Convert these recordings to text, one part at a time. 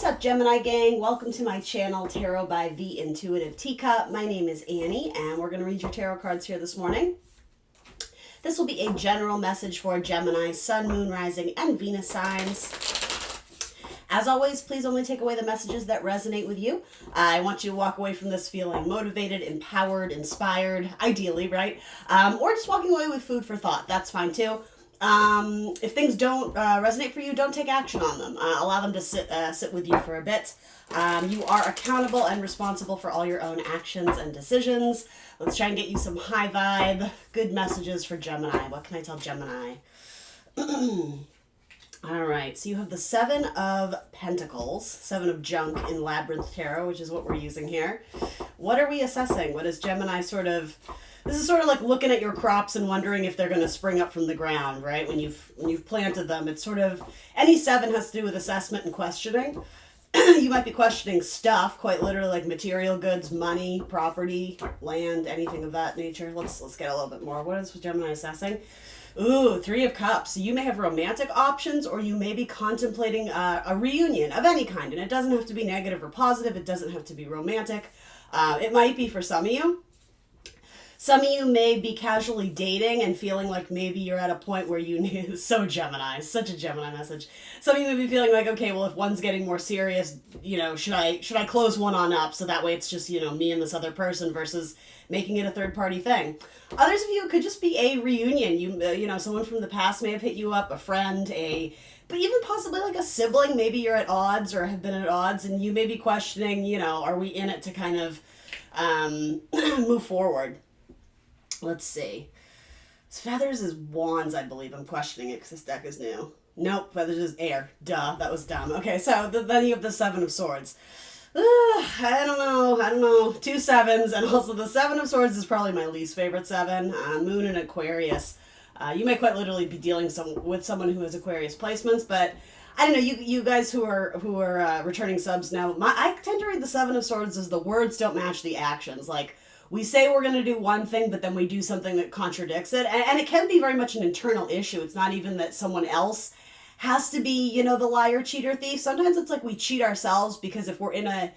What's up, Gemini gang? Welcome to my channel, Tarot by the Intuitive Teacup. My name is Annie, and we're going to read your tarot cards here this morning. This will be a general message for Gemini, Sun, Moon, Rising, and Venus signs. As always, please only take away the messages that resonate with you. I want you to walk away from this feeling motivated, empowered, inspired, ideally, right? Or just walking away with food for thought. That's fine too. If things don't resonate for you, don't take action on them. Allow them to sit with you for a bit. You are accountable and responsible for all your own actions and decisions. Let's try and get you some high vibe, good messages for Gemini. What can I tell Gemini? All right, so you have the Seven of Pentacles, Seven of Junk in Labyrinth Tarot, which is what we're using here. What are we assessing? What is Gemini sort of... This is sort of like looking at your crops and wondering if they're going to spring up from the ground, right? When you've planted them. It's sort of... Any seven has to do with assessment and questioning. You might be questioning stuff, quite literally, like material goods, money, property, land, anything of that nature. Let's get a little bit more. What is Gemini assessing? Ooh, Three of Cups. You may have romantic options, or you may be contemplating a reunion of any kind. And it doesn't have to be negative or positive. It doesn't have to be romantic. It might be for some of you. Some of you may be casually dating and feeling like maybe you're at a point where you need... So Gemini, such a Gemini message. Some of you may be feeling like, okay, well, if one's getting more serious, you know, should I close one on up so that way it's just, you know, me and this other person versus making it a third-party thing. Others of you could just be a reunion. You know, someone from the past may have hit you up, a friend, but even possibly like a sibling. Maybe you're at odds or have been at odds, and you may be questioning, you know, are we in it to kind of move forward? Let's see. Feathers is wands, I believe. I'm questioning it because this deck is new. Nope, feathers is air. Duh, that was dumb. Okay, so then you have the Seven of Swords. I don't know. Two sevens, and also the Seven of Swords is probably my least favorite seven. Moon in Aquarius. You may quite literally be dealing with someone who has Aquarius placements, but I don't know. You guys who are returning subs now, I tend to read the Seven of Swords as the words don't match the actions. Like, we say we're going to do one thing, but then we do something that contradicts it. And it can be very much an internal issue. It's not even that someone else has to be, you know, the liar, cheater, thief. Sometimes it's like we cheat ourselves because if we're in a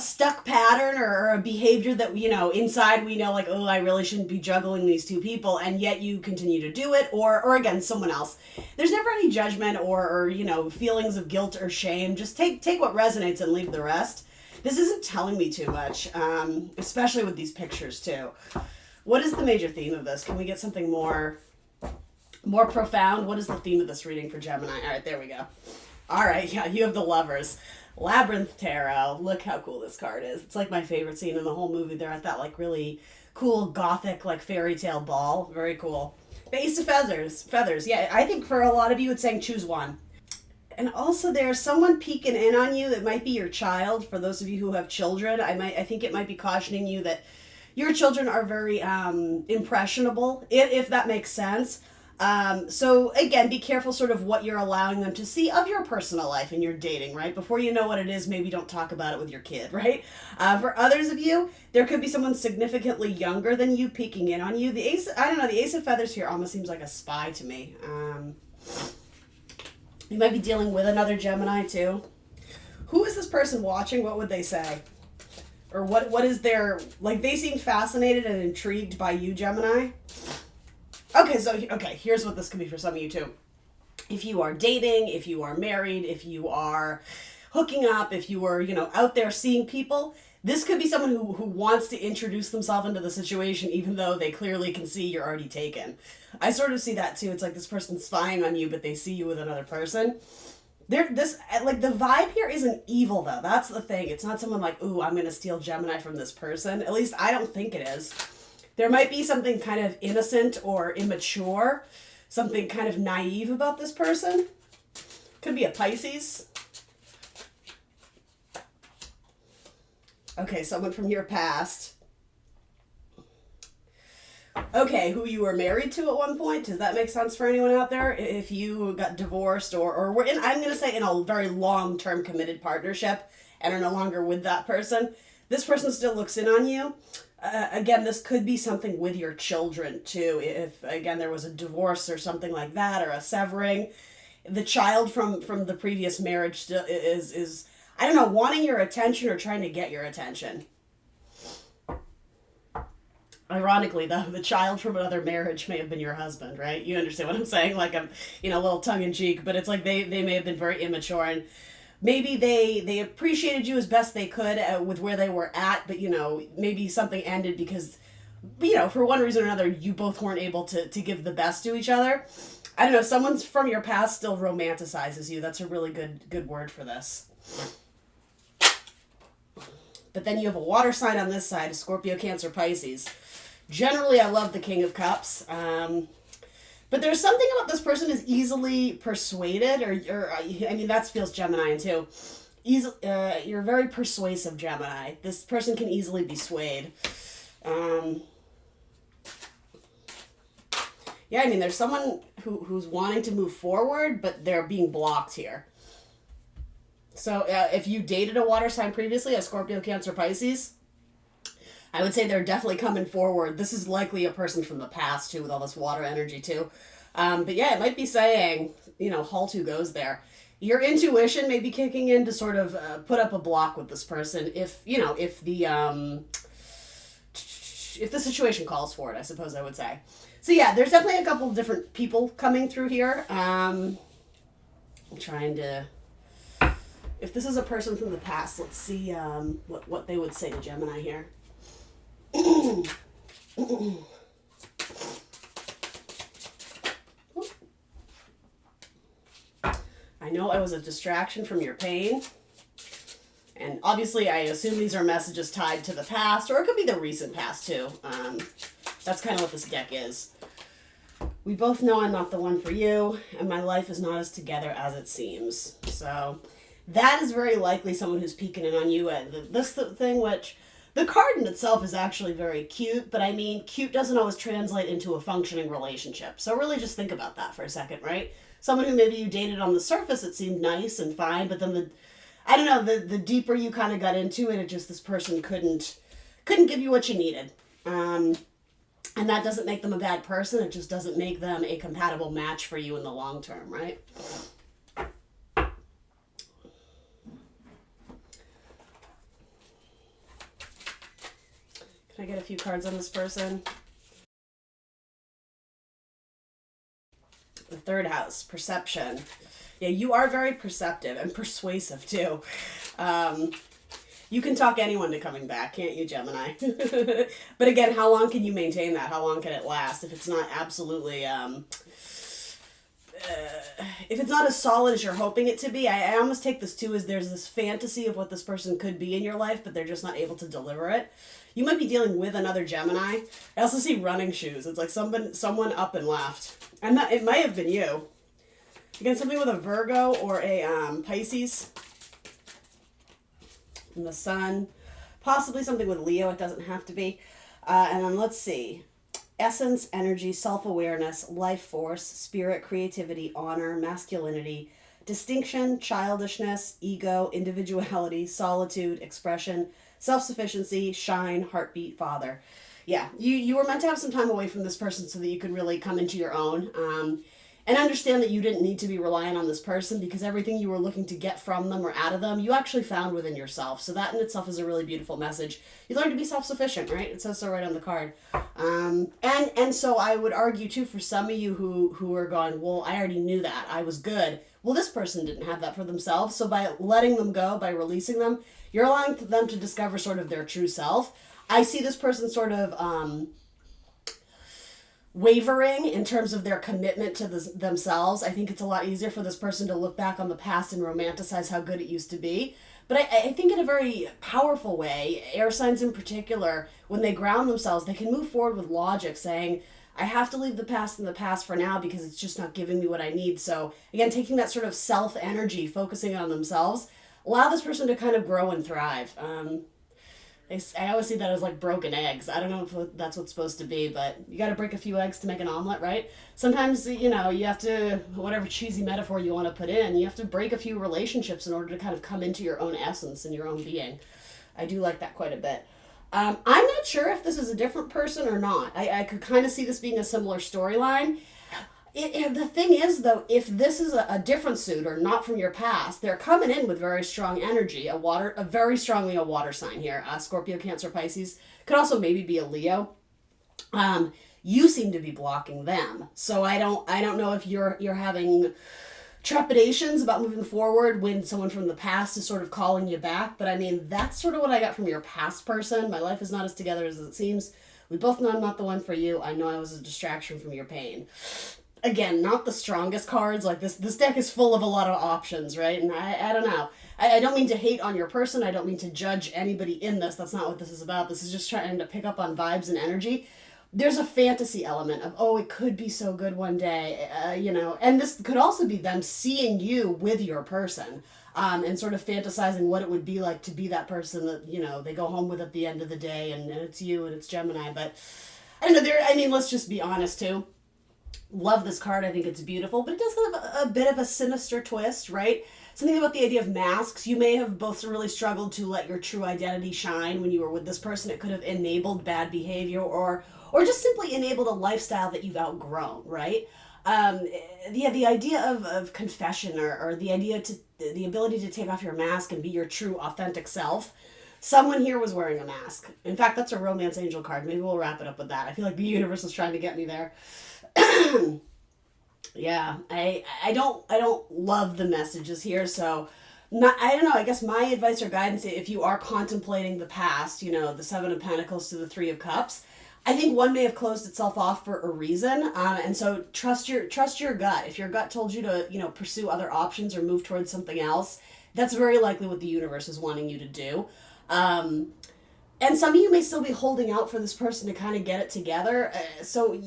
stuck pattern or a behavior that, you know, inside we know like, oh, I really shouldn't be juggling these two people, and yet you continue to do it, or against someone else. There's never any judgment or you know, feelings of guilt or shame. Just take what resonates and leave the rest. This isn't telling me too much, especially with these pictures too. What is the major theme of this? Can we get something more profound? What is the theme of this reading for Gemini? All right, there we go. All right, yeah, you have the Lovers. Labyrinth Tarot. Look how cool this card is. It's like my favorite scene in the whole movie. They're at that like really cool gothic like fairy tale ball. Very cool. Ace of Feathers. Yeah, I think for a lot of you it's saying choose one. And also there's someone peeking in on you that might be your child. For those of you who have children, I think it might be cautioning you that your children are very impressionable, if that makes sense. So again, be careful sort of what you're allowing them to see of your personal life and your dating, right? Before you know what it is, maybe don't talk about it with your kid, right? For others of you, there could be someone significantly younger than you peeking in on you. The Ace of Feathers here almost seems like a spy to me. You might be dealing with another Gemini too. Who is this person watching? What would they say? Or what is their... Like, they seem fascinated and intrigued by you, Gemini. Okay, here's what this could be for some of you too. If you are dating, if you are married, if you are hooking up, if you are, you know, out there seeing people, this could be someone who wants to introduce themselves into the situation even though they clearly can see you're already taken. I sort of see that too. It's like this person's spying on you, but they see you with another person. The vibe here isn't evil though. That's the thing. It's not someone like, ooh, I'm going to steal Gemini from this person. At least I don't think it is. There might be something kind of innocent or immature, something kind of naive about this person. Could be a Pisces. Okay, someone from your past. Okay, who you were married to at one point. Does that make sense for anyone out there? If you got divorced or were in, I'm going to say in a very long-term committed partnership and are no longer with that person, this person still looks in on you. Again, this could be something with your children too. If, again, there was a divorce or something like that or a severing, the child from the previous marriage still is I don't know, wanting your attention or trying to get your attention. Ironically, though, the child from another marriage may have been your husband, right? You understand what I'm saying? Like, I'm, a little tongue in cheek, but it's like they may have been very immature, and maybe they appreciated you as best they could with where they were at, but, maybe something ended because, for one reason or another, you both weren't able to give the best to each other. I don't know, someone from your past still romanticizes you. That's a really good word for this. But then you have a water sign on this side, Scorpio, Cancer, Pisces. Generally, I love the King of Cups. But there's something about this person is easily persuaded, or that feels Gemini too. You're very persuasive, Gemini. This person can easily be swayed. There's someone who's wanting to move forward, but they're being blocked here. So if you dated a water sign previously, a Scorpio, Cancer, Pisces, I would say they're definitely coming forward. This is likely a person from the past, too, with all this water energy, too. But yeah, it might be saying, halt who goes there. Your intuition may be kicking in to sort of put up a block with this person if the situation calls for it, I suppose I would say. So yeah, there's definitely a couple of different people coming through here. I'm trying to... If this is a person from the past, let's see what they would say to Gemini here. I know I was a distraction from your pain. And obviously, I assume these are messages tied to the past, or it could be the recent past, too. That's kind of what this deck is. We both know I'm not the one for you, and my life is not as together as it seems. So that is very likely someone who's peeking in on you. This thing, which the card in itself is actually very cute, but cute doesn't always translate into a functioning relationship. So really just think about that for a second, right? Someone who maybe you dated on the surface, it seemed nice and fine, but then the deeper you kind of got into it just this person couldn't give you what you needed. And that doesn't make them a bad person. It just doesn't make them a compatible match for you in the long term, right? Can I get a few cards on this person? The third house, perception. Yeah, you are very perceptive and persuasive too. You can talk anyone to coming back, can't you, Gemini? But again, how long can you maintain that? How long can it last if it's not absolutely, if it's not as solid as you're hoping it to be? I almost take this too as there's this fantasy of what this person could be in your life, but they're just not able to deliver it. You might be dealing with another Gemini. I also see running shoes. It's like someone up and left. And it might have been you. Again, something with a Virgo or a Pisces. And the sun. Possibly something with Leo. It doesn't have to be. And then let's see. Essence, energy, self-awareness, life force, spirit, creativity, honor, masculinity, distinction, childishness, ego, individuality, solitude, expression, self-sufficiency, shine, heartbeat, father. Yeah, you were meant to have some time away from this person so that you could really come into your own. And understand that you didn't need to be relying on this person because everything you were looking to get from them or out of them, you actually found within yourself. So that in itself is a really beautiful message. You learn to be self-sufficient, right? It says so right on the card. And so I would argue too for some of you who are going, well, I already knew that. I was good. Well, this person didn't have that for themselves. So by letting them go, by releasing them, you're allowing them to discover sort of their true self. I see this person sort of wavering in terms of their commitment to themselves. I think it's a lot easier for this person to look back on the past and romanticize how good it used to be. But I think in a very powerful way, air signs in particular, when they ground themselves, they can move forward with logic, saying, I have to leave the past in the past for now because it's just not giving me what I need. So again, taking that sort of self-energy, focusing on themselves, allow this person to kind of grow and thrive. I always see that as like broken eggs. I don't know if that's what's supposed to be, but you got to break a few eggs to make an omelet, right? Sometimes, you have to, whatever cheesy metaphor you want to put in, you have to break a few relationships in order to kind of come into your own essence and your own being. I do like that quite a bit. I'm not sure if this is a different person or not. I could kind of see this being a similar storyline. The thing is, though, if this is a different suit or not from your past, they're coming in with very strong energy. A very strongly a water sign here. Scorpio, Cancer, Pisces. Could also maybe be a Leo. You seem to be blocking them. So I don't know if you're having trepidations about moving forward when someone from the past is sort of calling you back. But I mean, that's sort of what I got from your past person. My life is not as together as it seems. We both know I'm not the one for you. I know I was a distraction from your pain. Again, not the strongest cards. Like this deck is full of a lot of options, right? And I don't know. I don't mean to hate on your person. I don't mean to judge anybody in this. That's not what this is about. This is just trying to pick up on vibes and energy. There's a fantasy element of, oh, it could be so good one day, and this could also be them seeing you with your person, and sort of fantasizing what it would be like to be that person that, they go home with at the end of the day, and it's you and it's Gemini. But I don't know, let's just be honest too. Love this card. I think it's beautiful, but it does have a bit of a sinister twist, right? Something about the idea of masks. You may have both really struggled to let your true identity shine when you were with this person. It could have enabled bad behavior or just simply enabled a lifestyle that you've outgrown, right? The idea of confession or the ability to take off your mask and be your true authentic self. Someone here was wearing a mask. In fact, that's a romance angel card. Maybe we'll wrap it up with that. I feel like the universe is trying to get me there. Yeah, I don't love the messages here, so I don't know. I guess my advice or guidance, if you are contemplating the past, the Seven of Pentacles to the Three of Cups, I think one may have closed itself off for a reason, and so trust your gut. If your gut told you to pursue other options or move towards something else, that's very likely what the universe is wanting you to do. And some of you may still be holding out for this person to kind of get it together. So,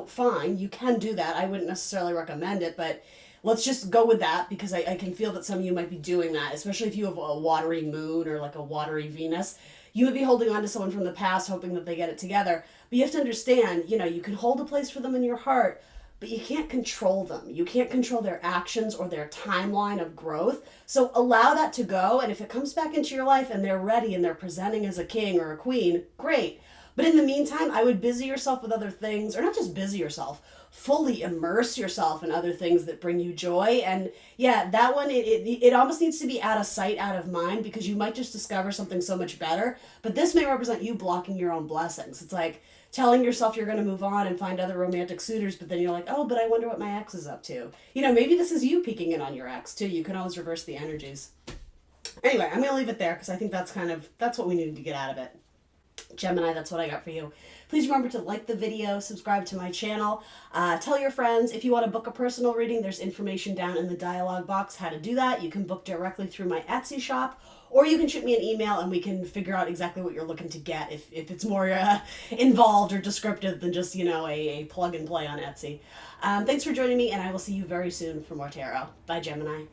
fine, you can do that. I wouldn't necessarily recommend it, but let's just go with that because I can feel that some of you might be doing that, especially if you have a watery moon or like a watery Venus. You would be holding on to someone from the past, hoping that they get it together. But you have to understand, you can hold a place for them in your heart, but you can't control them. You can't control their actions or their timeline of growth. So allow that to go. And if it comes back into your life and they're ready and they're presenting as a king or a queen, great. But in the meantime, I would busy yourself with other things, or not just busy yourself, fully immerse yourself in other things that bring you joy. And yeah, that one, it almost needs to be out of sight, out of mind, because you might just discover something so much better. But this may represent you blocking your own blessings. It's like telling yourself you're going to move on and find other romantic suitors, but then you're like, oh, but I wonder what my ex is up to. Maybe this is you peeking in on your ex too. You can always reverse the energies. Anyway, I'm going to leave it there because I think that's what we needed to get out of it. Gemini, that's what I got for you. Please remember to like the video, subscribe to my channel, tell your friends. If you want to book a personal reading, there's information down in the dialog box how to do that. You can book directly through my Etsy shop, or you can shoot me an email and we can figure out exactly what you're looking to get if it's more involved or descriptive than just, a plug and play on Etsy. Thanks for joining me, and I will see you very soon for more tarot. Bye, Gemini.